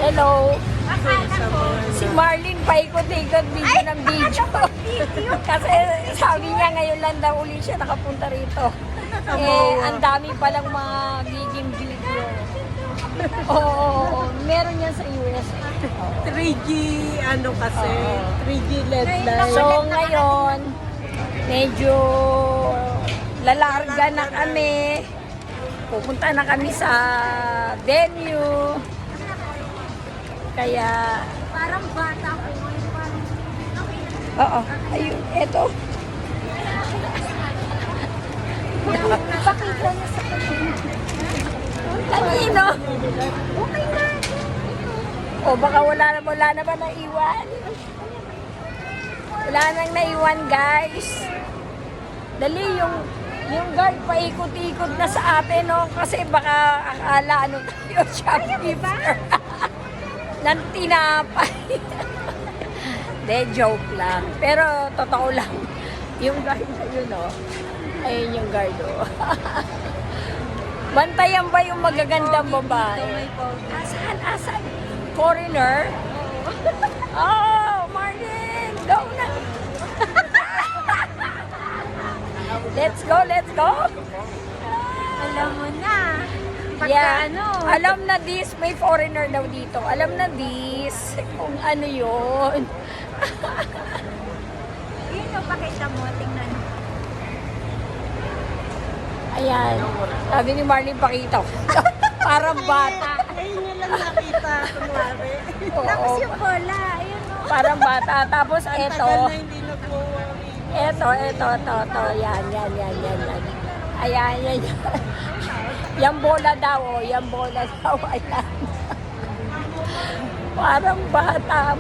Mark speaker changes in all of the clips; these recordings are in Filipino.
Speaker 1: Hello. Si Marlene paikot-ikot video ng video. Kasi sabi niya ngayon lang daw uli siya nakapunta rito. Ang dami palang mga giging video. Oo, meron yan sa US.
Speaker 2: 3G, ano kasi, 3G LED light.
Speaker 1: So ngayon, medyo lalarga na kami. Pupunta na kami sa venue. Kaya,
Speaker 3: Parang bata ko.
Speaker 1: oo, ayun, eto.
Speaker 3: Napakita niya sa
Speaker 1: Kanino?
Speaker 3: Okay na.
Speaker 1: O baka wala na ba naiwan? Wala nang naiwan, guys. Dali yung guard paikot-ikot na sa atin, no? Kasi baka akala ano tayo, shoplifter. Nang tinapay. De, joke lang. Pero totoo lang. Yung guard na yun, no? Ayun yung guard, oh. Bantayan ba yung magagandang babae? Asan? Foreigner? Oh, Marlene! Go na! Let's go!
Speaker 3: Alam mo na. Pagka
Speaker 1: Yeah.
Speaker 3: ano.
Speaker 1: Alam na this, may foreigner daw dito. Alam na this, kung ano yun.
Speaker 3: Yun yung pakita mo. Tingnan.
Speaker 1: Ayan. Sabi ni Marlene, pakita ko. Parang bata.
Speaker 2: Ngayon nyo lang nakita, kunwari.
Speaker 3: Tapos
Speaker 1: Oo,
Speaker 3: yung bola. Ayun o.
Speaker 1: parang bata. Tapos
Speaker 2: Ang
Speaker 1: eto.
Speaker 2: tagal na hindi nag-worry.
Speaker 1: Ito. Yan. Ayan. Yung bola daw, oh. Yung bola daw, ayan. Parang bata.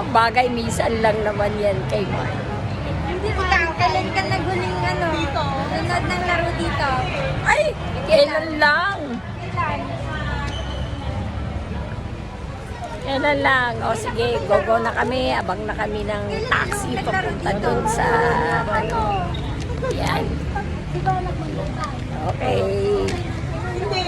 Speaker 1: Bagay, minsan lang naman yan kay Mark.
Speaker 3: Hindi ikaw. Kailan ka naghuling ano?
Speaker 2: Dito.
Speaker 3: Nanood ng laro dito.
Speaker 1: Ay, kailan lang? Kailan lang? O sige, go na kami. Abang na kami ng taxi papunta dun sa... Yan.
Speaker 3: Di ba nagmamahal?
Speaker 1: Okay.
Speaker 2: Hindi.